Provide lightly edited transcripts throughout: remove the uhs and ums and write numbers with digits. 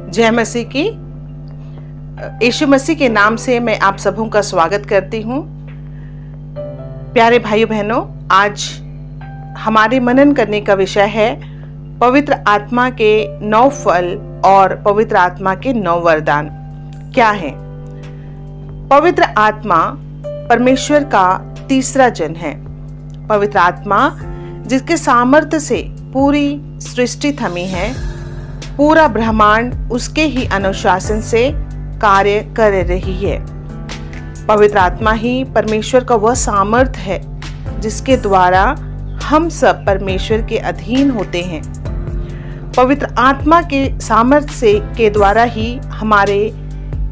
जय मसीह की। यीशु मसीह के नाम से मैं आप सबों का स्वागत करती हूँ। प्यारे भाइयों बहनों, आज हमारे मनन करने का विषय है पवित्र आत्मा के 9 फल और पवित्र आत्मा के 9 वरदान क्या हैं। पवित्र आत्मा परमेश्वर का तीसरा जन है। पवित्र आत्मा जिसके सामर्थ्य से पूरी सृष्टि थमी है, पूरा ब्रह्मांड उसके ही अनुशासन से कार्य कर रही है। पवित्र आत्मा ही परमेश्वर का वह सामर्थ्य है जिसके द्वारा हम सब परमेश्वर के अधीन होते हैं। पवित्र आत्मा के सामर्थ्य से के द्वारा ही हमारे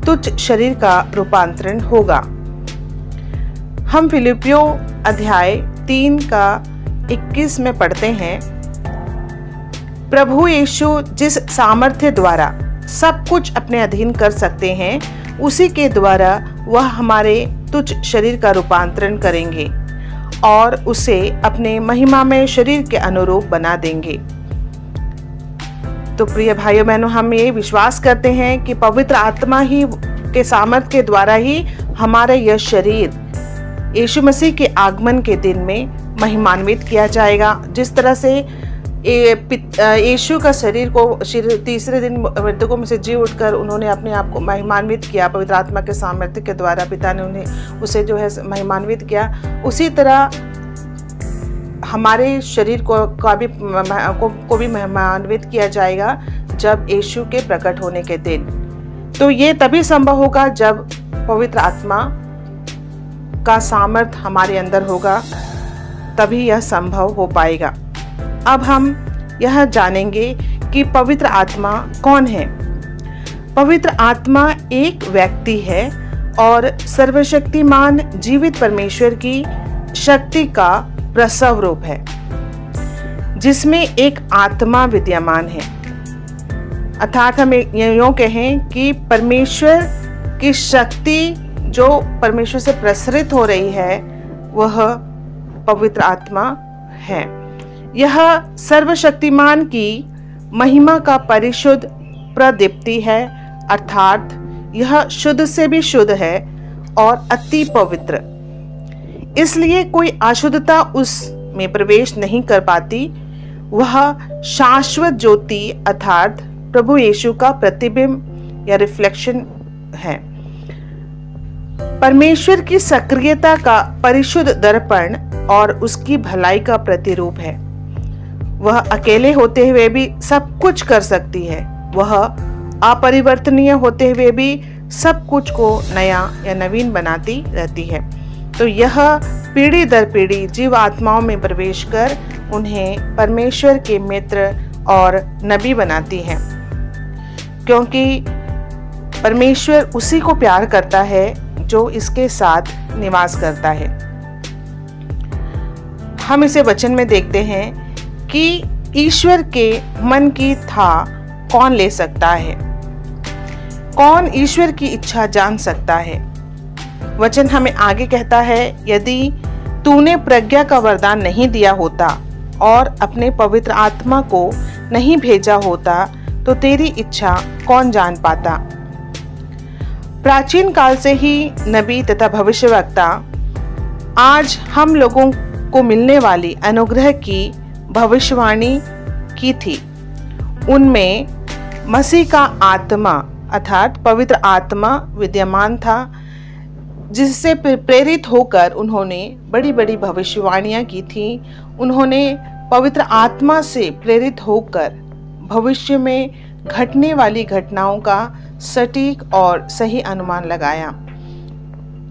तुच्छ शरीर का रूपांतरण होगा। हम फिलिपियों अध्याय 3 का 21 में पढ़ते हैं, प्रभु यीशु जिस सामर्थ्य द्वारा सब कुछ अपने अधीन कर सकते हैं, उसी के द्वारा वह हमारे तुच्छ शरीर का रूपांतरण करेंगे और उसे अपने महिमामय शरीर के अनुरूप बना देंगे। तो प्रिय भाइयों बहनों, हम ये विश्वास करते हैं कि पवित्र आत्मा ही के सामर्थ्य के द्वारा ही हमारा यह शरीर यीशु मसीह के आगमन के दिन में महिमान्वित किया जाएगा। जिस तरह से यीशु का शरीर को तीसरे दिन मृतकों में से जी उठकर उन्होंने अपने आप को महिमान्वित किया, पवित्र आत्मा के सामर्थ्य के द्वारा पिता ने उन्हें उसे जो है महिमान्वित किया, उसी तरह हमारे शरीर को भी महिमान्वित किया जाएगा जब यीशु के प्रकट होने के दिन। तो ये तभी संभव होगा जब पवित्र आत्मा का सामर्थ्य हमारे अंदर होगा, तभी यह संभव हो पाएगा। अब हम यह जानेंगे कि पवित्र आत्मा कौन है। पवित्र आत्मा एक व्यक्ति है और सर्वशक्तिमान जीवित परमेश्वर की शक्ति का प्रसव रूप है, जिसमें एक आत्मा विद्यमान है। अर्थात हम यूं कहें कि परमेश्वर की शक्ति जो परमेश्वर से प्रसरित हो रही है, वह पवित्र आत्मा है। यह सर्वशक्तिमान की महिमा का परिशुद्ध प्रदीप्ति है, अर्थात यह शुद्ध से भी शुद्ध है और अति पवित्र, इसलिए कोई अशुद्धता उसमें प्रवेश नहीं कर पाती। वह शाश्वत ज्योति अर्थात प्रभु यीशु का प्रतिबिंब या रिफ्लेक्शन है, परमेश्वर की सक्रियता का परिशुद्ध दर्पण और उसकी भलाई का प्रतिरूप है। वह अकेले होते हुए भी सब कुछ कर सकती है। वह अपरिवर्तनीय होते हुए भी सब कुछ को नया या नवीन बनाती रहती है। तो यह पीढ़ी दर पीढ़ी जीव आत्माओं में प्रवेश कर उन्हें परमेश्वर के मित्र और नबी बनाती है, क्योंकि परमेश्वर उसी को प्यार करता है जो इसके साथ निवास करता है। हम इसे वचन में देखते हैं कि ईश्वर के मन की था कौन ले सकता है, कौन ईश्वर की इच्छा जान सकता है। वचन हमें आगे कहता है, यदि तूने प्रज्ञा का वरदान नहीं दिया होता और अपने पवित्र आत्मा को नहीं भेजा होता तो तेरी इच्छा कौन जान पाता। प्राचीन काल से ही नबी तथा भविष्यवक्ता आज हम लोगों को मिलने वाली अनुग्रह की भविष्यवाणी की थी। उनमें मसीह का आत्मा अर्थात पवित्र आत्मा विद्यमान था, जिससे प्रेरित होकर उन्होंने बड़ी बड़ी भविष्यवाणियां की थी। उन्होंने पवित्र आत्मा से प्रेरित होकर भविष्य में घटने वाली घटनाओं का सटीक और सही अनुमान लगाया।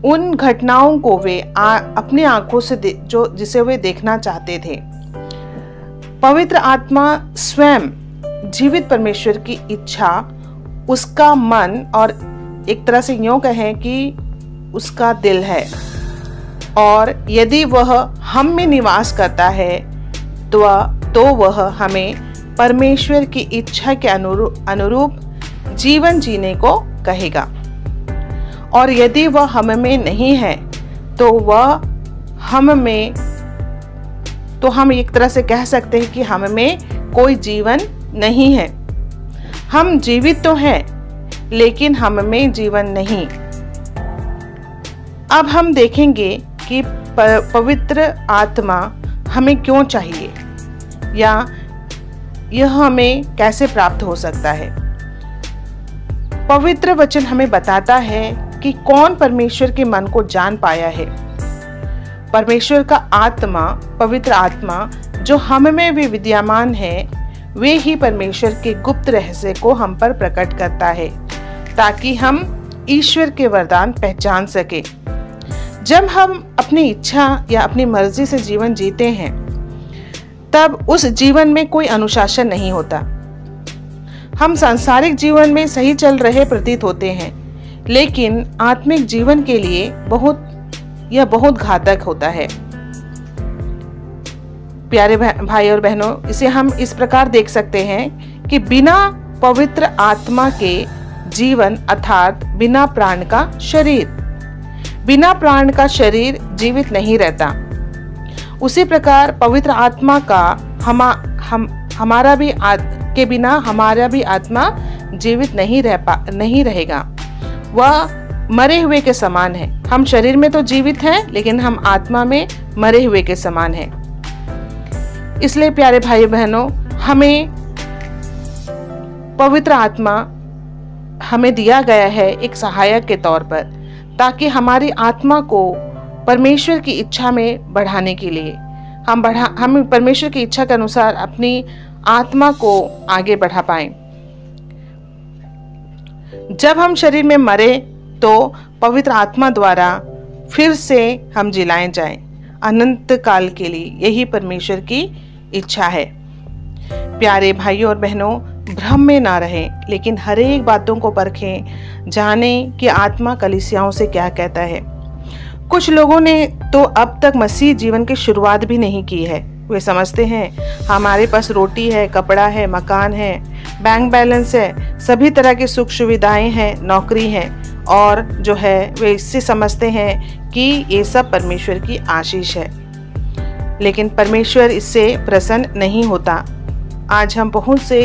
उन घटनाओं को वे अपनी आंखों से जिसे वे देखना चाहते थे। पवित्र आत्मा स्वयं जीवित परमेश्वर की इच्छा, उसका मन और एक तरह से यूं कहें कि उसका दिल है, और यदि वह हम में निवास करता है तो वह हमें परमेश्वर की इच्छा के अनुरूप जीवन जीने को कहेगा। और यदि वह हम में नहीं है तो हम एक तरह से कह सकते हैं कि हम में कोई जीवन नहीं है। हम जीवित तो हैं, लेकिन हम में जीवन नहीं। अब हम देखेंगे कि पवित्र आत्मा हमें क्यों चाहिए या यह हमें कैसे प्राप्त हो सकता है। पवित्र वचन हमें बताता है कि कौन परमेश्वर के मन को जान पाया है। परमेश्वर का आत्मा, पवित्र आत्मा जो हम में भी विद्यमान है, वे ही परमेश्वर के गुप्त रहस्य को हम पर प्रकट करता है, ताकि हम ईश्वर के वरदान पहचान सके। जब हम अपनी इच्छा या अपनी मर्जी से जीवन जीते हैं, तब उस जीवन में कोई अनुशासन नहीं होता। हम सांसारिक जीवन में सही चल रहे प्रतीत होते हैं, लेकिन आत्मिक जीवन के लिए यह बहुत घातक होता है। प्यारे भाई और बहनों, इसे हम इस प्रकार देख सकते हैं कि बिना पवित्र आत्मा के जीवन अर्थात बिना प्राण का शरीर, बिना प्राण का शरीर जीवित नहीं रहता। उसी प्रकार पवित्र आत्मा का हमारा भी के बिना हमारा भी आत्मा जीवित नहीं रहेगा। वह मरे हुए के समान है। हम शरीर में तो जीवित हैं, लेकिन हम आत्मा में मरे हुए के समान हैं। इसलिए प्यारे भाई बहनों, हमें पवित्र आत्मा हमें दिया गया है एक सहायक के तौर पर, ताकि हमारी आत्मा को परमेश्वर की इच्छा में बढ़ाने के लिए हम परमेश्वर की इच्छा के अनुसार अपनी आत्मा को आगे बढ़ा पाएं। जब हम शरीर में मरे तो पवित्र आत्मा द्वारा फिर से हम जिलाए जाएं अनंत काल के लिए। यही परमेश्वर की इच्छा है। प्यारे भाइयों और बहनों, भ्रम में ना रहें, लेकिन हर एक बातों को परखें, जानें कि आत्मा कलीसियाओं से क्या कहता है। कुछ लोगों ने तो अब तक मसीह जीवन की शुरुआत भी नहीं की है। वे समझते हैं हमारे पास रोटी है, कपड़ा है, मकान है, बैंक बैलेंस है, सभी तरह की सुख सुविधाएं हैं, नौकरी है, और जो है वे इससे समझते हैं कि ये सब परमेश्वर की आशीष है। लेकिन परमेश्वर इससे प्रसन्न नहीं होता। आज हम बहुत से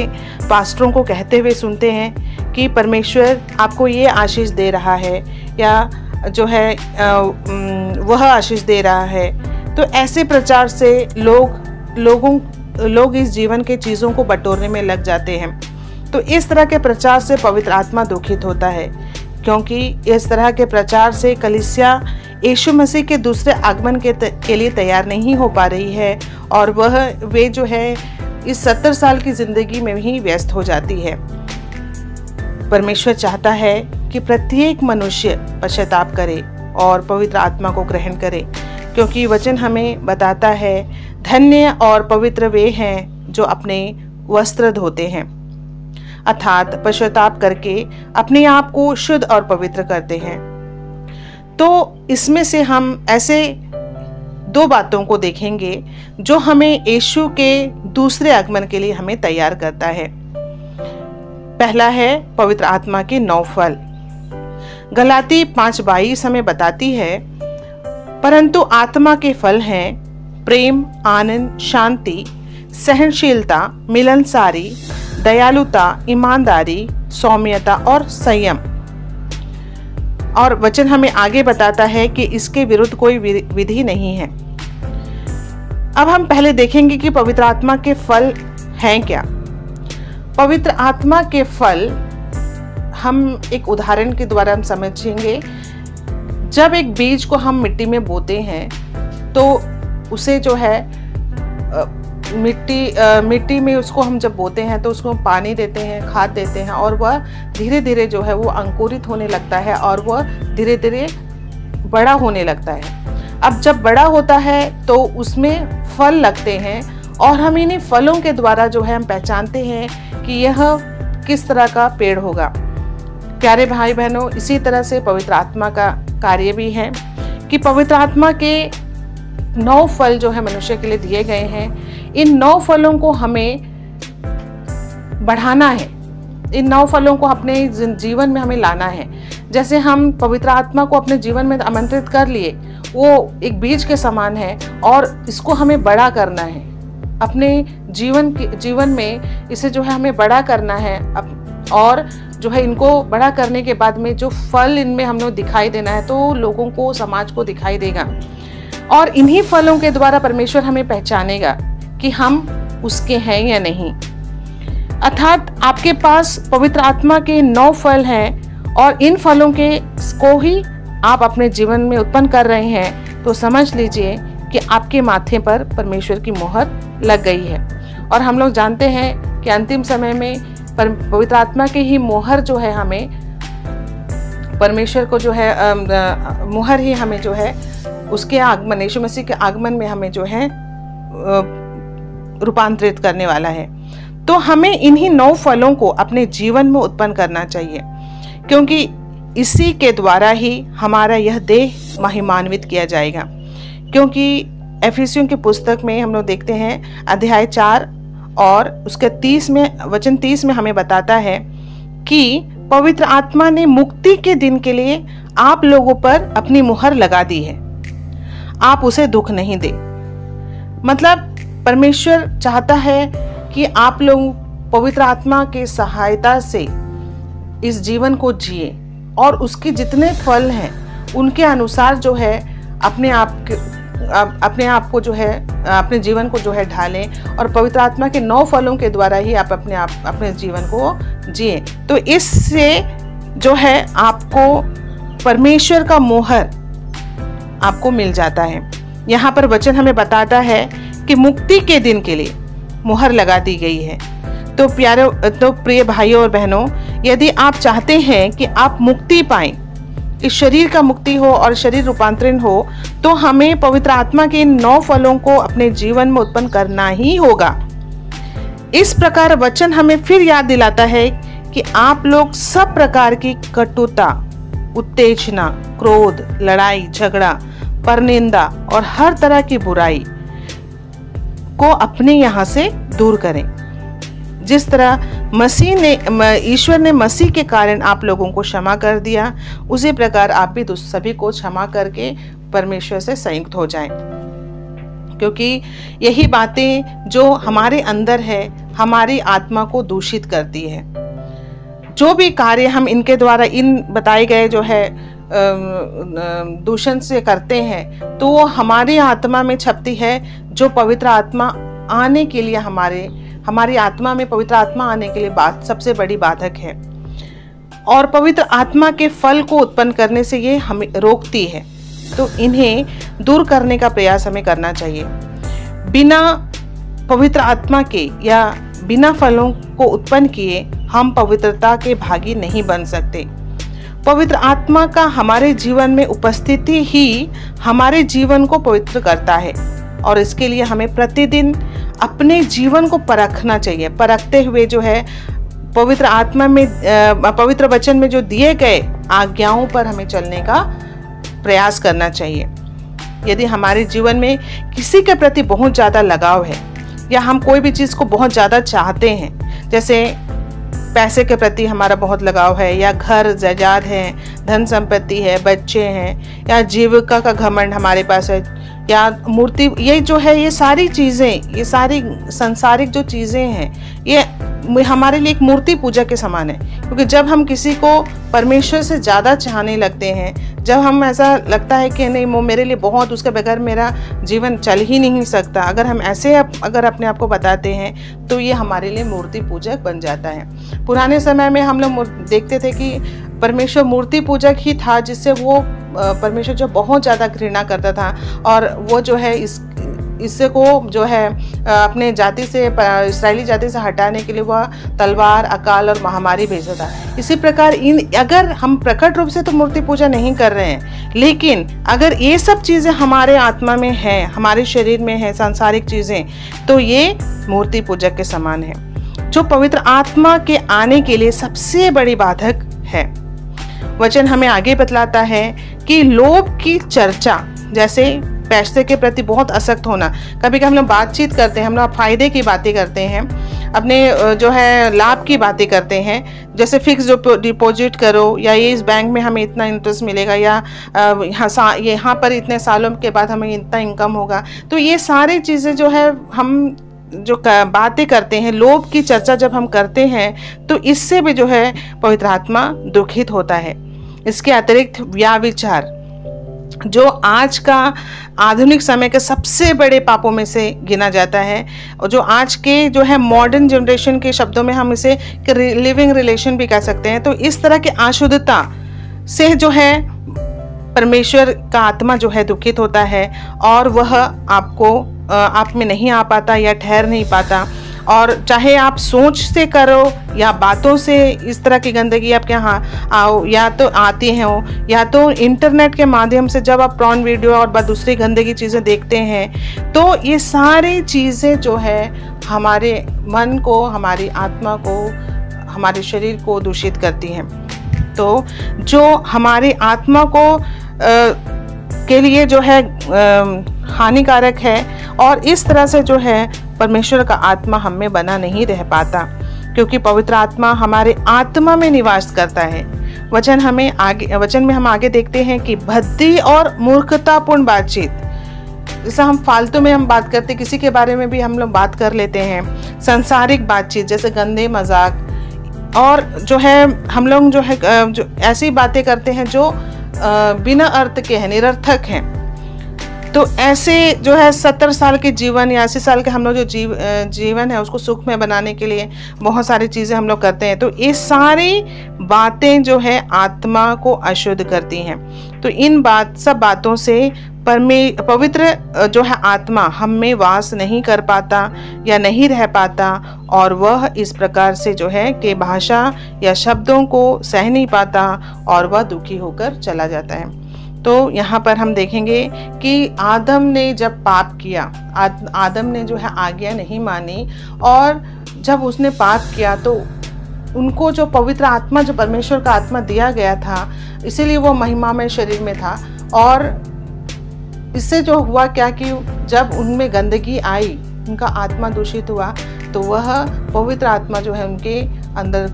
पास्टरों को कहते हुए सुनते हैं कि परमेश्वर आपको ये आशीष दे रहा है या जो है वह आशीष दे रहा है। तो ऐसे प्रचार से लोग इस जीवन के चीज़ों को बटोरने में लग जाते हैं। तो इस तरह के प्रचार से पवित्र आत्मा दुखित होता है, क्योंकि इस तरह के प्रचार से कलीसिया यीशु मसीह के दूसरे आगमन के लिए तैयार नहीं हो पा रही है, और वे जो है इस 70 साल की जिंदगी में ही व्यस्त हो जाती है। परमेश्वर चाहता है कि प्रत्येक मनुष्य पश्चाताप करे और पवित्र आत्मा को ग्रहण करे, क्योंकि वचन हमें बताता है धन्य और पवित्र वे हैं जो अपने वस्त्र धोते हैं, अर्थात पश्चाताप करके अपने आप को शुद्ध और पवित्र करते हैं। तो इसमें से हम ऐसे दो बातों को देखेंगे जो हमें यीशु के दूसरे आगमन के लिए हमें तैयार करता है। पहला है पवित्र आत्मा के 9 फल। गलाती 5:22 हमें बताती है, परंतु आत्मा के फल हैं प्रेम, आनंद, शांति, सहनशीलता, मिलनसारी, दयालुता, ईमानदारी, सौम्यता और संयम। और वचन हमें आगे बताता है कि इसके विरुद्ध कोई विधि नहीं है। अब हम पहले देखेंगे कि पवित्र आत्मा के फल हैं क्या। पवित्र आत्मा के फल हम एक उदाहरण के द्वारा हम समझेंगे। जब एक बीज को हम मिट्टी में बोते हैं तो उसे जो है मिट्टी में उसको हम जब बोते हैं तो उसको पानी देते हैं, खाद देते हैं, और वह धीरे धीरे जो है वो अंकुरित होने लगता है और वह धीरे धीरे बड़ा होने लगता है। अब जब बड़ा होता है तो उसमें फल लगते हैं, और हम इन्हीं फलों के द्वारा जो है हम पहचानते हैं कि यह किस तरह का पेड़ होगा। प्यारे भाई बहनों, इसी तरह से पवित्र आत्मा का कार्य भी है कि पवित्र आत्मा के 9 फल जो है मनुष्य के लिए दिए गए हैं। इन 9 फलों को हमें बढ़ाना है, इन 9 फलों को अपने जीवन में हमें लाना है। जैसे हम पवित्र आत्मा को अपने जीवन में आमंत्रित कर लिए, वो एक बीज के समान है और इसको हमें बड़ा करना है। अपने जीवन में इसे जो है हमें बड़ा करना है, और जो है इनको बड़ा करने के बाद में जो फल इनमें हम लोग दिखाई देना है तो लोगों को, समाज को दिखाई देगा, और इन्हीं फलों के द्वारा परमेश्वर हमें पहचानेगा कि हम उसके हैं या नहीं। अर्थात आपके पास पवित्र आत्मा के 9 फल हैं और इन फलों को ही आप अपने जीवन में उत्पन्न कर रहे हैं, तो समझ लीजिए कि आपके माथे पर परमेश्वर की मोहर लग गई है। और हम लोग जानते हैं कि अंतिम समय में पवित्र आत्मा की ही मोहर जो है हमें, परमेश्वर को जो है मोहर ही हमें जो है उसके आगमन, यीशु मसीह के आगमन में हमें जो है रूपांतरित करने वाला है। तो हमें इन्हीं 9 फलों को अपने जीवन में उत्पन्न करना चाहिए, क्योंकि इसी के द्वारा ही हमारा यह देह महिमान्वित किया जाएगा। क्योंकि एफिसियों की पुस्तक में हम लोग देखते हैं अध्याय 4 और उसके 30 में, वचन 30 में हमें बताता है कि पवित्र आत्मा ने मुक्ति के दिन के लिए आप लोगों पर अपनी मुहर लगा दी है, आप उसे दुख नहीं दे। मतलब परमेश्वर चाहता है कि आप लोग पवित्र आत्मा के सहायता से इस जीवन को जिए और उसके जितने फल हैं उनके अनुसार जो है अपने आप को जो है अपने जीवन को जो है ढालें, और पवित्र आत्मा के 9 फलों के द्वारा ही आप अपने जीवन को जिए। तो इससे जो है आपको परमेश्वर का मोहर आपको मिल जाता है। यहाँ पर वचन हमें बताता है कि मुक्ति के दिन के लिए मुहर लगा दी गई है। तो प्रिय भाइयों और बहनों, यदि आप चाहते हैं कि आप मुक्ति पाएं, इस शरीर का मुक्ति हो और शरीर रूपांतरण हो, तो हमें पवित्र आत्मा के 9 फलों को अपने जीवन में उत्पन्न करना ही होगा। इस प्रकार वचन हमें फिर याद दिलाता है कि आप लोग सब प्रकार की कटुता, उत्तेजना, क्रोध, लड़ाई झगड़ा, परनिंदा और हर तरह की बुराई को अपने यहाँ से दूर करें। जिस तरह ईश्वर ने मसीह के कारण आप लोगों को क्षमा कर दिया, उसी प्रकार आप भी सभी को क्षमा करके परमेश्वर से संयुक्त हो जाएं। क्योंकि यही बातें जो हमारे अंदर है हमारी आत्मा को दूषित करती है। जो भी कार्य हम इनके द्वारा, इन बताए गए जो है दूषण से करते हैं, तो वो हमारी आत्मा में छपती है, जो पवित्र आत्मा आने के लिए हमारी आत्मा में पवित्र आत्मा आने के लिए सबसे बड़ी बाधक है। और पवित्र आत्मा के फल को उत्पन्न करने से ये हमें रोकती है। तो इन्हें दूर करने का प्रयास हमें करना चाहिए। बिना पवित्र आत्मा के या बिना फलों को उत्पन्न किए हम पवित्रता के भागी नहीं बन सकते। पवित्र आत्मा का हमारे जीवन में उपस्थिति ही हमारे जीवन को पवित्र करता है, और इसके लिए हमें प्रतिदिन अपने जीवन को परखना चाहिए। परखते हुए जो है पवित्र आत्मा में, पवित्र वचन में जो दिए गए आज्ञाओं पर हमें चलने का प्रयास करना चाहिए। यदि हमारे जीवन में किसी के प्रति बहुत ज़्यादा लगाव है, या हम कोई भी चीज़ को बहुत ज़्यादा चाहते हैं, जैसे पैसे के प्रति हमारा बहुत लगाव है, या घर जायदाद है, धन संपत्ति है, बच्चे हैं, या जीविका का घमंड हमारे पास है, या मूर्ति, ये जो है ये सारी चीज़ें, ये सारी संसारिक जो चीज़ें हैं, ये हमारे लिए एक मूर्ति पूजा के समान है। क्योंकि जब हम किसी को परमेश्वर से ज़्यादा चाहने लगते हैं, जब हम ऐसा लगता है कि नहीं वो मेरे लिए बहुत, उसके बगैर मेरा जीवन चल ही नहीं सकता, अगर हम ऐसे अगर अपने आप को बताते हैं, तो ये हमारे लिए मूर्ति पूजक बन जाता है। पुराने समय में हम लोग देखते थे कि परमेश्वर मूर्ति पूजक ही था, जिससे वो परमेश्वर जो बहुत ज़्यादा घृणा करता था, और वो जो है इससे को जो है अपने जाति से, इस्राएली जाति से हटाने के लिए वह तलवार, अकाल और महामारी भेजा था। इसी प्रकार अगर हम प्रकट रूप से तो मूर्ति पूजा नहीं कर रहे हैं, लेकिन अगर ये सब चीज़ें हमारे आत्मा में हैं, हमारे शरीर में हैं, सांसारिक चीज़ें, तो ये मूर्ति पूजक के समान है, जो पवित्र आत्मा के आने के लिए सबसे बड़ी बाधक है। वचन हमें आगे बतलाता है कि लोभ की चर्चा, जैसे पैसे के प्रति बहुत आसक्त होना, कभी कभी हम लोग बातचीत करते हैं, हम लोग फायदे की बातें करते हैं, अपने जो है लाभ की बातें करते हैं, जैसे फिक्स डिपॉजिट करो, या ये इस बैंक में हमें इतना इंटरेस्ट मिलेगा, या यहाँ पर इतने सालों के बाद हमें इतना इनकम होगा। तो ये सारी चीज़ें जो है हम जो बातें करते हैं, लोभ की चर्चा जब हम करते हैं तो इससे भी जो है पवित्र आत्मा दुखित होता है। इसके अतिरिक्त व्याविचार, जो आज का आधुनिक समय के सबसे बड़े पापों में से गिना जाता है, और जो आज के जो है मॉडर्न जनरेशन के शब्दों में हम इसे लिविंग रिलेशन भी कह सकते हैं। तो इस तरह की अशुद्धता से जो है परमेश्वर का आत्मा जो है दुखित होता है, और वह आप में नहीं आ पाता या ठहर नहीं पाता। और चाहे आप सोच से करो या बातों से इस तरह की गंदगी आपके यहाँ आओ, या तो आती हैं हो, या तो इंटरनेट के माध्यम से जब आप प्रॉन वीडियो और दूसरी गंदगी चीज़ें देखते हैं, तो ये सारी चीज़ें जो है हमारे मन को, हमारी आत्मा को, हमारे शरीर को दूषित करती हैं। तो जो हमारी आत्मा को के लिए जो है हानिकारक है, और इस तरह से जो है परमेश्वर का आत्मा हम में बना नहीं रह पाता, क्योंकि पवित्र आत्मा हमारे आत्मा में निवास करता है। वचन में हम आगे देखते हैं कि भद्दी और मूर्खतापूर्ण बातचीत, जैसा हम फालतू में हम बात करते, किसी के बारे में भी हम लोग बात कर लेते हैं, संसारिक बातचीत जैसे गंदे मजाक, और जो है हम लोग जो है जो ऐसी बातें करते हैं जो बिना अर्थ के हैं, निरर्थक हैं। तो ऐसे जो है 70 साल के जीवन या 80 साल के हम लोग जो जीवन है उसको सुख में बनाने के लिए बहुत सारी चीज़ें हम लोग करते हैं। तो ये सारी बातें जो है आत्मा को अशुद्ध करती हैं। तो इन सब बातों से पवित्र जो है आत्मा हम में वास नहीं कर पाता या नहीं रह पाता, और वह इस प्रकार से जो है कि भाषा या शब्दों को सह नहीं पाता और वह दुखी होकर चला जाता है। तो यहाँ पर हम देखेंगे कि आदम ने जब पाप किया, आदम ने जो है आज्ञा नहीं मानी, और जब उसने पाप किया तो उनको जो पवित्र आत्मा, जो परमेश्वर का आत्मा दिया गया था, इसीलिए वो महिमा में शरीर में था। और इससे जो हुआ क्या कि जब उनमें गंदगी आई, उनका आत्मा दूषित हुआ, तो वह पवित्र आत्मा जो है उनके अंदर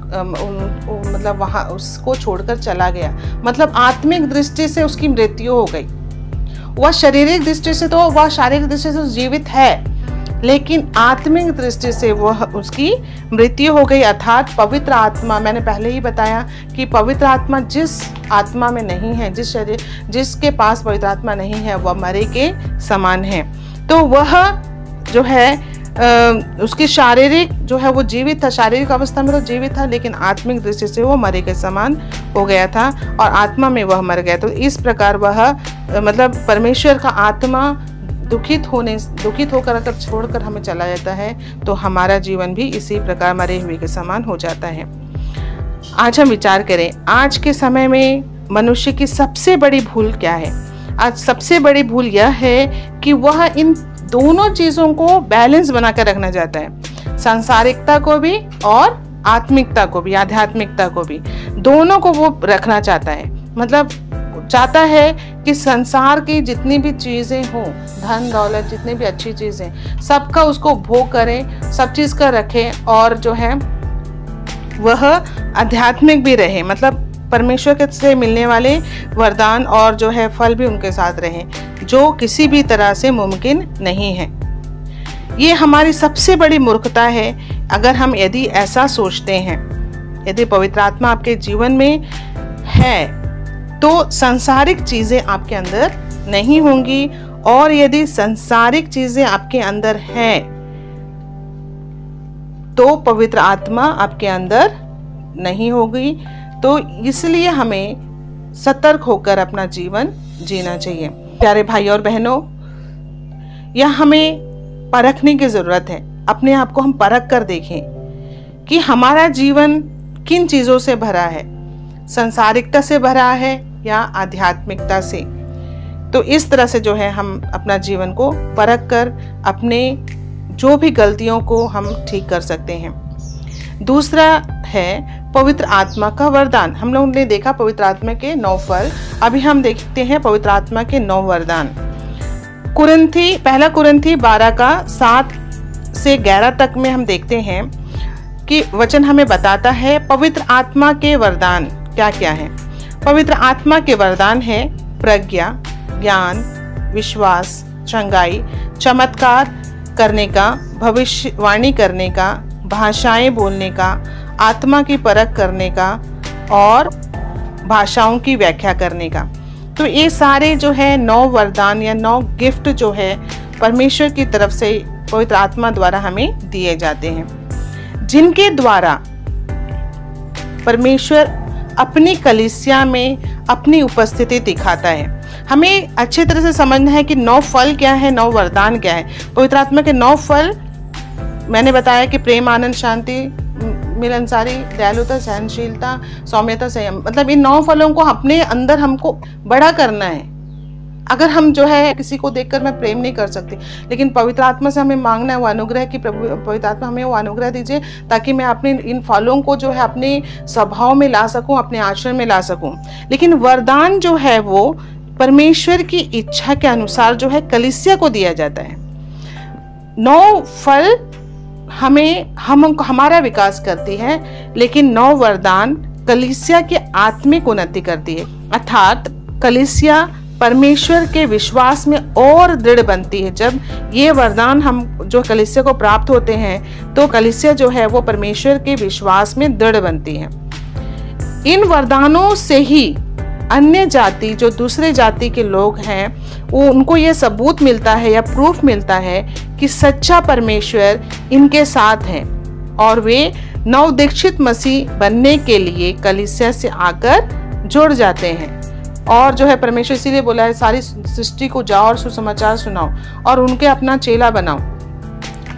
मतलब वहाँ उसको छोड़कर चला गया। मतलब आत्मिक दृष्टि से उसकी मृत्यु हो गई। वह शारीरिक दृष्टि से तो वह शारीरिक दृष्टि से जीवित है, लेकिन आत्मिक दृष्टि से वह उसकी मृत्यु हो गई। अर्थात पवित्र आत्मा, मैंने पहले ही बताया कि पवित्र आत्मा जिस आत्मा में नहीं है, जिसके पास पवित्र आत्मा नहीं है, वह मरे के समान है। तो वह जो है उसकी शारीरिक जो है वो जीवित था, शारीरिक अवस्था में तो जीवित था, लेकिन आत्मिक दृष्टि से वो मरे के समान हो गया था और आत्मा में वह मर गया। तो इस प्रकार वह मतलब परमेश्वर का आत्मा दुखित होकर अगर छोड़कर हमें चला जाता है, तो हमारा जीवन भी इसी प्रकार मरे हुए के समान हो जाता है। आज हम विचार करें, आज के समय में मनुष्य की सबसे बड़ी भूल क्या है? आज सबसे बड़ी भूल यह है कि वह इन दोनों चीज़ों को बैलेंस बना कर रखना चाहता है, सांसारिकता को भी और आत्मिकता को भी, आध्यात्मिकता को भी, दोनों को वो रखना चाहता है। मतलब चाहता है कि संसार की जितनी भी चीज़ें हों, धन दौलत, जितनी भी अच्छी चीज़ें, सबका उसको भोग करें, सब चीज़ का रखे, और जो है वह आध्यात्मिक भी रहे, मतलब परमेश्वर से मिलने वाले वरदान और जो है फल भी उनके साथ रहे, जो किसी भी तरह से मुमकिन नहीं है। ये हमारी सबसे बड़ी मूर्खता है। अगर हम यदि ऐसा सोचते हैं, यदि पवित्र आत्मा आपके जीवन में है, तो सांसारिक चीज़ें आपके अंदर नहीं होंगी, और यदि सांसारिक चीज़ें आपके अंदर हैं, तो पवित्र आत्मा आपके अंदर नहीं होगी। तो इसलिए हमें सतर्क होकर अपना जीवन जीना चाहिए। प्यारे भाई और बहनों, यह हमें परखने की ज़रूरत है। अपने आप को हम परख कर देखें कि हमारा जीवन किन चीज़ों से भरा है, सांसारिकता से भरा है या आध्यात्मिकता से। तो इस तरह से जो है हम अपना जीवन को परख कर अपने जो भी गलतियों को हम ठीक कर सकते हैं। दूसरा है पवित्र आत्मा का वरदान। हम लोगों ने देखा पवित्र आत्मा के 9 फल, अभी हम देखते हैं पवित्र आत्मा के 9 वरदान। पहला कुरिन्थी 12 का 7 से 11 तक में हम देखते हैं कि वचन हमें बताता है पवित्र आत्मा के वरदान क्या क्या है। पवित्र आत्मा के वरदान है प्रज्ञा, ज्ञान, विश्वास, चंगाई, चमत्कार, करने का, भविष्यवाणी करने का, भाषाएं बोलने का, आत्मा की परख करने का और भाषाओं की व्याख्या करने का। तो ये सारे जो है 9 वरदान या 9 गिफ्ट जो है परमेश्वर की तरफ से पवित्र आत्मा द्वारा हमें दिए जाते हैं, जिनके द्वारा परमेश्वर अपनी कलीसिया में अपनी उपस्थिति दिखाता है। हमें अच्छे तरह से समझना है कि 9 फल क्या है, 9 वरदान क्या है। पवित्र आत्मा के 9 फल मैंने बताया कि प्रेम, आनंद, शांति, मिलनसारी, दयालुता, सहनशीलता, सौम्यता, संयम। मतलब इन 9 फलों को अपने अंदर हमको बड़ा करना है। अगर हम जो है किसी को देखकर मैं प्रेम नहीं कर सकती, लेकिन पवित्र आत्मा से हमें मांगना है वो अनुग्रह कि प्रभु पवित्र आत्मा हमें वो अनुग्रह दीजिए ताकि मैं अपने इन फलों को जो है अपने स्वभाव में ला सकूं, अपने आचरण में ला सकूं। लेकिन वरदान जो है वो परमेश्वर की इच्छा के अनुसार जो है कलीसिया को दिया जाता है। 9 फल हमारा विकास करती है, लेकिन 9 वरदान कलीसिया की आत्मिक उन्नति करती है। अर्थात कलीसिया परमेश्वर के विश्वास में और दृढ़ बनती है। जब ये वरदान हम जो कलीसिया को प्राप्त होते हैं तो कलीसिया जो है वो परमेश्वर के विश्वास में दृढ़ बनती है। इन वरदानों से ही अन्य जाति, जो दूसरे जाति के लोग हैं, वो उनको ये सबूत मिलता है या प्रूफ मिलता है कि सच्चा परमेश्वर इनके साथ है और वे नवदीक्षित मसीह बनने के लिए कलीसिया से आकर जुड़ जाते हैं। और जो है परमेश्वर इसीलिए बोला है सारी सृष्टि को जाओ और सुसमाचार सुनाओ और उनके अपना चेला बनाओ।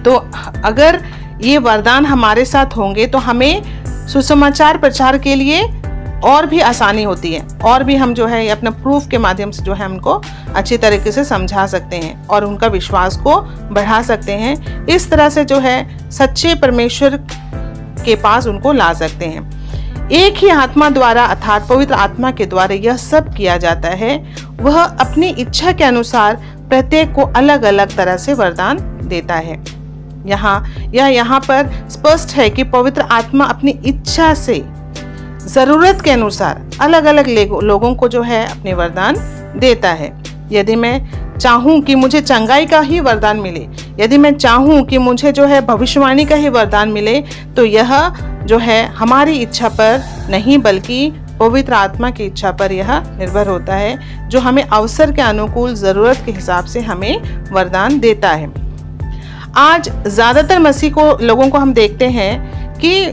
तो अगर ये वरदान हमारे साथ होंगे तो हमें सुसमाचार प्रचार के लिए और भी आसानी होती है, और भी हम जो है अपना प्रूफ के माध्यम से जो है उनको अच्छी तरीके से समझा सकते हैं और उनका विश्वास को बढ़ा सकते हैं। इस तरह से जो है सच्चे परमेश्वर के पास उनको ला सकते हैं। एक ही आत्मा द्वारा अर्थात पवित्र आत्मा के द्वारा यह सब किया जाता है। वह अपनी इच्छा के अनुसार प्रत्येक को अलग अलग तरह से वरदान देता है। यहाँ पर स्पष्ट है कि पवित्र आत्मा अपनी इच्छा से जरूरत के अनुसार अलग अलग लोगों को जो है अपने वरदान देता है। यदि मैं चाहूं कि मुझे चंगाई का ही वरदान मिले, यदि मैं चाहूं कि मुझे जो है भविष्यवाणी का ही वरदान मिले, तो यह जो है हमारी इच्छा पर नहीं बल्कि पवित्र आत्मा की इच्छा पर यह निर्भर होता है, जो हमें अवसर के अनुकूल जरूरत के हिसाब से हमें वरदान देता है। आज ज्यादातर मसीह को लोगों को हम देखते हैं कि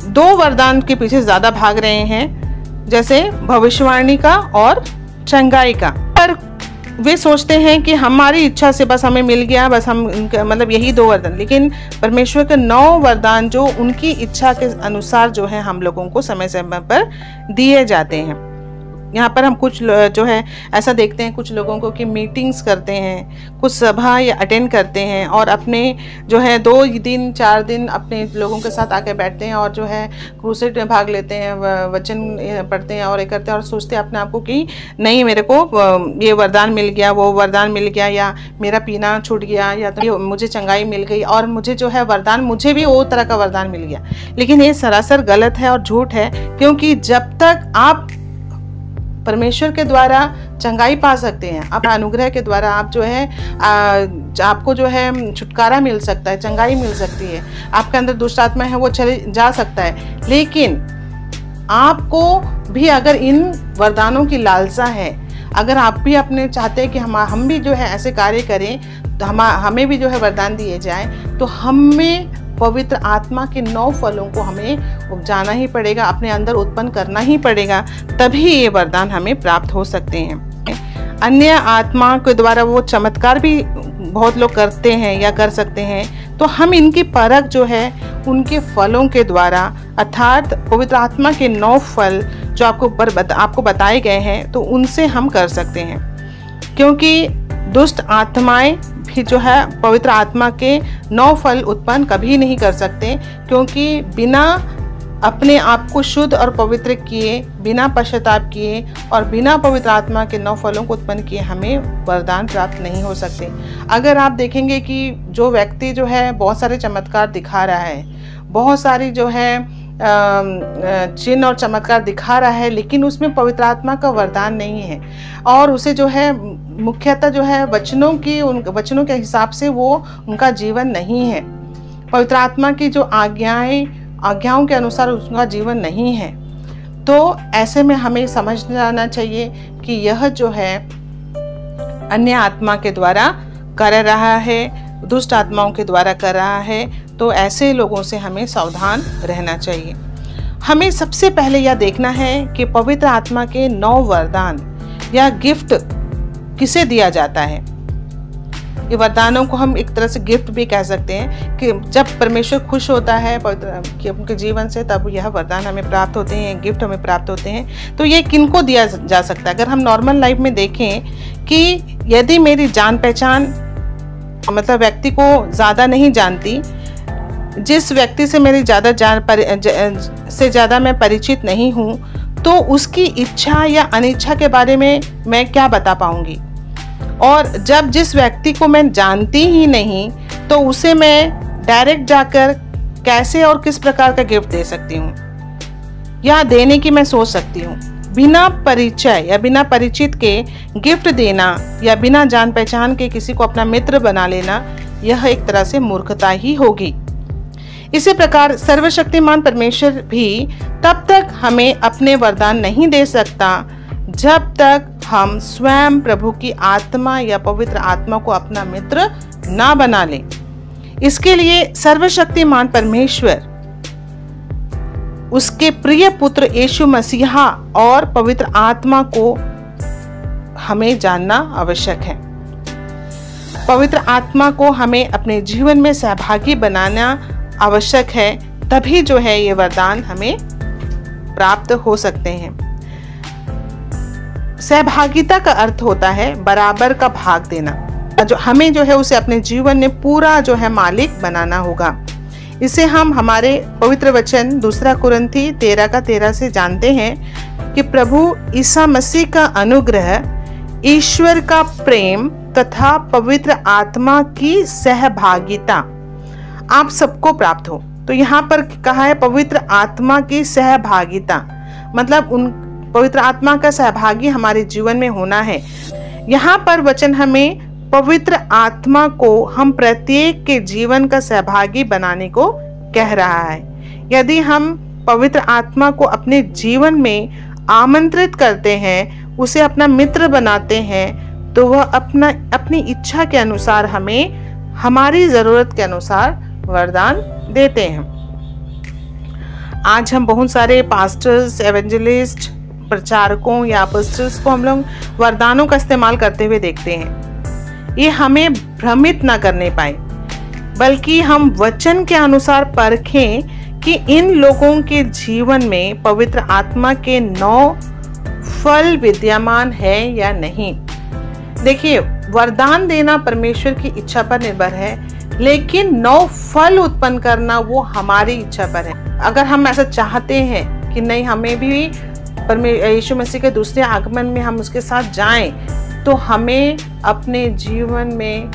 2 वरदान के पीछे ज्यादा भाग रहे हैं, जैसे भविष्यवाणी का और चंगाई का। पर वे सोचते हैं कि हमारी इच्छा से बस हमें मिल गया, बस हम मतलब यही 2 वरदान। लेकिन परमेश्वर के 9 वरदान जो उनकी इच्छा के अनुसार जो है हम लोगों को समय समय पर दिए जाते हैं। यहाँ पर हम कुछ जो है ऐसा देखते हैं कुछ लोगों को कि मीटिंग्स करते हैं, कुछ सभा या अटेंड करते हैं और अपने जो है 2 दिन 4 दिन अपने लोगों के साथ आके बैठते हैं और जो है क्रूसेड में भाग लेते हैं, वचन पढ़ते हैं और ये करते हैं और सोचते हैं अपने आप को कि नहीं मेरे को ये वरदान मिल गया, वो वरदान मिल गया, या मेरा पीना छूट गया, या तो मुझे चंगाई मिल गई और मुझे जो है वरदान, मुझे भी वो तरह का वरदान मिल गया। लेकिन ये सरासर गलत है और झूठ है, क्योंकि जब तक आप परमेश्वर के द्वारा चंगाई पा सकते हैं, अपने अनुग्रह के द्वारा आप जो है आपको जो है छुटकारा मिल सकता है, चंगाई मिल सकती है, आपके अंदर दुष्ट आत्मा है वो चले जा सकता है। लेकिन आपको भी अगर इन वरदानों की लालसा है, अगर आप भी अपने चाहते हैं कि हम भी जो है ऐसे कार्य करें तो हमें भी जो है वरदान दिए जाए, तो हमें पवित्र आत्मा के 9 फलों को हमें उपजाना ही पड़ेगा, अपने अंदर उत्पन्न करना ही पड़ेगा, तभी ये वरदान हमें प्राप्त हो सकते हैं। अन्य आत्मा के द्वारा वो चमत्कार भी बहुत लोग करते हैं या कर सकते हैं, तो हम इनकी परख जो है उनके फलों के द्वारा अर्थात पवित्र आत्मा के 9 फल जो आपको बताए गए हैं, तो उनसे हम कर सकते हैं। क्योंकि दुष्ट आत्माएं भी जो है पवित्र आत्मा के 9 फल उत्पन्न कभी नहीं कर सकते, क्योंकि बिना अपने आप को शुद्ध और पवित्र किए, बिना पश्चाताप किए और बिना पवित्र आत्मा के 9 फलों को उत्पन्न किए हमें वरदान प्राप्त नहीं हो सकते। अगर आप देखेंगे कि जो व्यक्ति जो है बहुत सारे चमत्कार दिखा रहा है, बहुत सारी जो है चिन्ह और चमत्कार दिखा रहा है, लेकिन उसमें पवित्र आत्मा का वरदान नहीं है और उसे जो है मुख्यतः जो है वचनों के हिसाब से वो उनका जीवन नहीं है। पवित्र आत्मा की जो आज्ञाओं के अनुसार उसका जीवन नहीं है। तो ऐसे में हमें समझ जाना चाहिए कि यह जो है अन्य आत्मा के द्वारा कर रहा है, दुष्ट आत्माओं के द्वारा कर रहा है। तो ऐसे लोगों से हमें सावधान रहना चाहिए। हमें सबसे पहले यह देखना है कि पवित्र आत्मा के 9 वरदान या गिफ्ट किसे दिया जाता है। ये वरदानों को हम एक तरह से गिफ्ट भी कह सकते हैं कि जब परमेश्वर खुश होता है पवित्र उनके जीवन से, तब यह वरदान हमें प्राप्त होते हैं, गिफ्ट हमें प्राप्त होते हैं। तो ये किनको दिया जा सकता है? अगर हम नॉर्मल लाइफ में देखें कि यदि मेरी जान पहचान मतलब व्यक्ति को ज़्यादा नहीं जानती, जिस व्यक्ति से मेरी ज़्यादा मैं परिचित नहीं हूँ, तो उसकी इच्छा या अनिच्छा के बारे में मैं क्या बता पाऊँगी। और जब जिस व्यक्ति को मैं जानती ही नहीं, तो उसे मैं डायरेक्ट जाकर कैसे और किस प्रकार का गिफ्ट दे सकती हूँ या देने की मैं सोच सकती हूँ। बिना परिचय या बिना परिचित के गिफ्ट देना या बिना जान पहचान के किसी को अपना मित्र बना लेना, यह एक तरह से मूर्खता ही होगी। इसी प्रकार सर्वशक्तिमान परमेश्वर भी तब तक हमें अपने वरदान नहीं दे सकता जब तक हम स्वयं प्रभु की आत्मा या पवित्र आत्मा को अपना मित्र ना बना लें। इसके लिए सर्वशक्तिमान परमेश्वर, उसके प्रिय पुत्र यीशु मसीहा और पवित्र आत्मा को हमें जानना आवश्यक है। पवित्र आत्मा को हमें अपने जीवन में सहभागी बनाना आवश्यक है, तभी जो है ये वरदान हमें प्राप्त हो सकते हैं। सहभागिता का अर्थ होता है बराबर का भाग देना। जो हमें जो है उसे अपने जीवन में पूरा जो है मालिक बनाना होगा। इसे हम हमारे पवित्र वचन 2 कुरिन्थी 13:13 से जानते हैं कि प्रभु ईसा मसीह का अनुग्रह, ईश्वर का प्रेम तथा पवित्र आत्मा की सहभागिता आप सबको प्राप्त हो। तो यहाँ पर कहा है पवित्र आत्मा की सहभागिता, मतलब उन पवित्र आत्मा का सहभागी हमारे जीवन में होना है। यहाँ पर वचन हमें पवित्र आत्मा को हम प्रत्येक के जीवन का सहभागी बनाने को कह रहा है। यदि हम पवित्र आत्मा को अपने जीवन में आमंत्रित करते हैं, उसे अपना मित्र बनाते हैं, तो वह अपनी इच्छा के अनुसार हमें हमारी ज़रूरत के अनुसार वरदान देते हैं। आज हम बहुत सारे पास्टर्स, एवेंजलिस्ट, प्रचारकों या अपोस्टल्स को हम लोग वरदानों का इस्तेमाल करते हुए देखते हैं। ये हमें भ्रमित ना करने पाए, बल्कि हम वचन के अनुसार परखें कि इन लोगों के जीवन में पवित्र आत्मा के 9 फल विद्यमान है या नहीं। देखिए, वरदान देना परमेश्वर की इच्छा पर निर्भर है, लेकिन 9 फल उत्पन्न करना वो हमारी इच्छा पर है। अगर हम ऐसा चाहते हैं कि नहीं, हमें भी यीशु मसीह के दूसरे आगमन में हम उसके साथ जाएं, तो हमें अपने जीवन में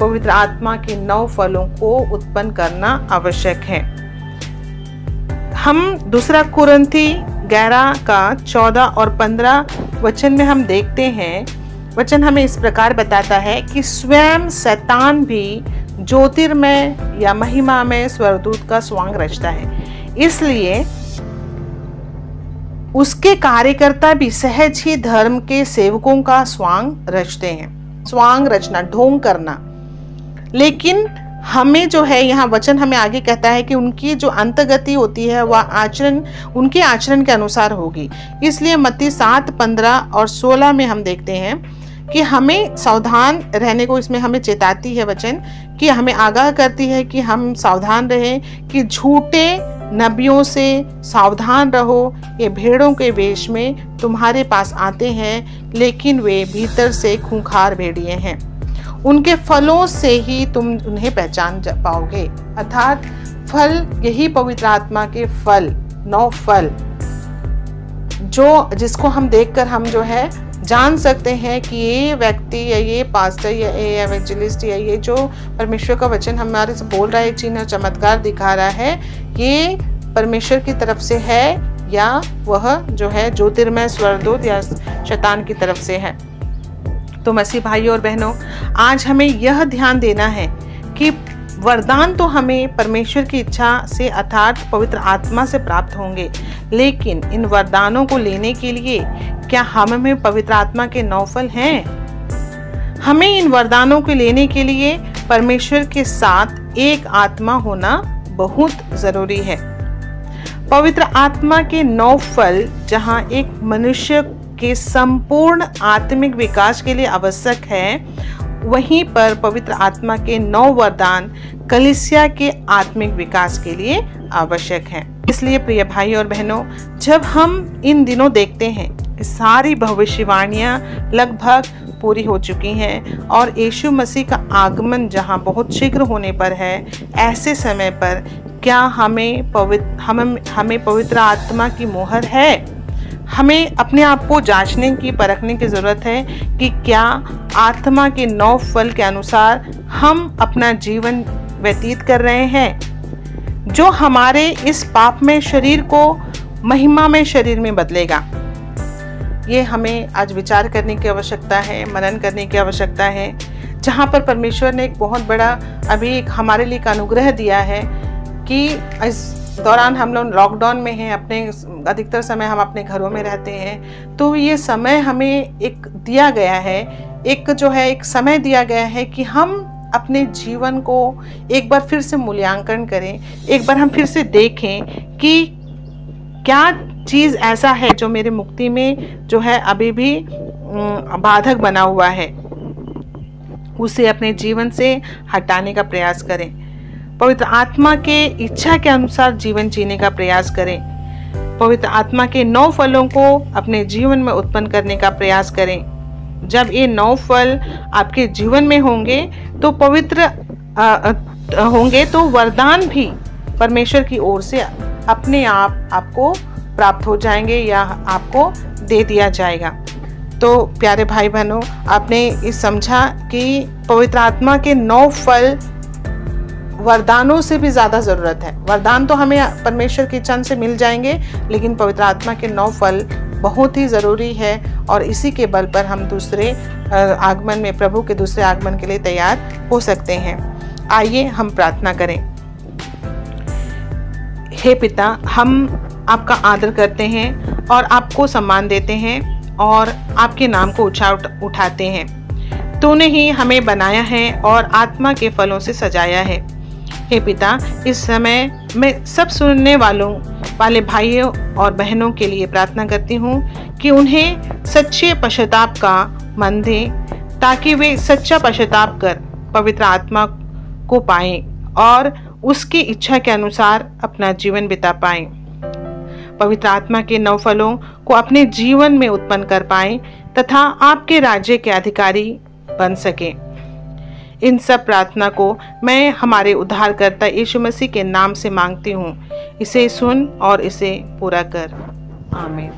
पवित्र आत्मा के 9 फलों को उत्पन्न करना आवश्यक है। हम 2 कुरिन्थी 11:14 और 15 वचन में हम देखते हैं, वचन हमें इस प्रकार बताता है कि स्वयं शैतान भी ज्योतिर्मय या महिमा में स्वर्गदूत का स्वांग रचता है, इसलिए उसके कार्यकर्ता भी सहज ही धर्म के सेवकों का स्वांग रचते हैं। स्वांग रचना, ढोंग करना। लेकिन हमें जो है यहाँ वचन हमें आगे कहता है कि उनकी जो अंतगति होती है वह आचरण, उनके आचरण के अनुसार होगी। इसलिए मत्ती 7:15 और 16 में हम देखते हैं कि हमें सावधान रहने को इसमें हमें चेताती है वचन, कि हमें आगाह करती है कि हम सावधान रहें कि झूठे नबियों से सावधान रहो। ये भेड़ों के वेश में तुम्हारे पास आते हैं, लेकिन वे भीतर से खूंखार भेड़िए हैं। उनके फलों से ही तुम उन्हें पहचान पाओगे। अर्थात फल, यही पवित्र आत्मा के फल, 9 फल, जिसको हम देखकर हम जो है जान सकते हैं कि ये व्यक्ति या ये पास्टर या ये एवेंजलिस्ट या ये जो परमेश्वर का वचन हमारे से बोल रहा है, चिन्ह चमत्कार दिखा रहा है, ये परमेश्वर की तरफ से है या वह जो है ज्योतिर्मय स्वर्गदूत या शैतान की तरफ से है। तो मसीह भाइयों और बहनों, आज हमें यह ध्यान देना है कि वरदान तो हमें परमेश्वर की इच्छा से अर्थात पवित्र आत्मा से प्राप्त होंगे, लेकिन इन वरदानों को लेने के लिए क्या हम में पवित्र आत्मा के 9 फल हैं? हमें इन वरदानों को लेने के लिए परमेश्वर के साथ एक आत्मा होना बहुत जरूरी है। पवित्र आत्मा के 9 फल जहां एक मनुष्य के संपूर्ण आत्मिक विकास के लिए आवश्यक है, वहीं पर पवित्र आत्मा के 9 वरदान कलीसिया के आत्मिक विकास के लिए आवश्यक हैं। इसलिए प्रिय भाई और बहनों, जब हम इन दिनों देखते हैं कि सारी भविष्यवाणियां लगभग पूरी हो चुकी हैं और यीशु मसीह का आगमन जहां बहुत शीघ्र होने पर है, ऐसे समय पर क्या हमें पवित्र आत्मा की मोहर है? हमें अपने आप को जांचने की, परखने की ज़रूरत है कि क्या आत्मा के 9 फल के अनुसार हम अपना जीवन व्यतीत कर रहे हैं, जो हमारे इस पापमय शरीर को महिमामय शरीर में बदलेगा। ये हमें आज विचार करने की आवश्यकता है, मनन करने की आवश्यकता है, जहाँ पर परमेश्वर ने एक बहुत बड़ा अभी एक हमारे लिए एक अनुग्रह दिया है कि इस दौरान हम लोग लॉकडाउन में हैं, अपने अधिकतर समय हम अपने घरों में रहते हैं, तो ये समय हमें एक दिया गया है, एक जो है एक समय दिया गया है कि हम अपने जीवन को एक बार फिर से मूल्यांकन करें, एक बार हम फिर से देखें कि क्या चीज़ ऐसा है जो मेरे मुक्ति में जो है अभी भी बाधक बना हुआ है, उसे अपने जीवन से हटाने का प्रयास करें। पवित्र आत्मा के इच्छा के अनुसार जीवन जीने का प्रयास करें। पवित्र आत्मा के 9 फलों को अपने जीवन में उत्पन्न करने का प्रयास करें। जब ये 9 फल आपके जीवन में होंगे तो पवित्र होंगे तो वरदान भी परमेश्वर की ओर से अपने आप आपको प्राप्त हो जाएंगे या आपको दे दिया जाएगा। तो प्यारे भाई बहनों, आपने इस समझा कि पवित्र आत्मा के 9 फल वरदानों से भी ज़्यादा ज़रूरत है। वरदान तो हमें परमेश्वर की इच्छा से मिल जाएंगे, लेकिन पवित्र आत्मा के 9 फल बहुत ही ज़रूरी है और इसी के बल पर हम दूसरे आगमन में, प्रभु के दूसरे आगमन के लिए तैयार हो सकते हैं। आइए हम प्रार्थना करें। हे पिता, हम आपका आदर करते हैं और आपको सम्मान देते हैं और आपके नाम को उठाते हैं। तूने ही हमें बनाया है और आत्मा के फलों से सजाया है। हे पिता, इस समय मैं सब सुनने वाले भाइयों और बहनों के लिए प्रार्थना करती हूँ कि उन्हें सच्चे पश्चाताप का मन दे, ताकि वे सच्चा पश्चाताप कर पवित्र आत्मा को पाएं और उसकी इच्छा के अनुसार अपना जीवन बिता पाएं। पवित्र आत्मा के 9 फलों को अपने जीवन में उत्पन्न कर पाएं तथा आपके राज्य के अधिकारी बन सकें। इन सब प्रार्थना को मैं हमारे उद्धारकर्ता यीशु मसीह के नाम से मांगती हूँ। इसे सुन और इसे पूरा कर। आमीन।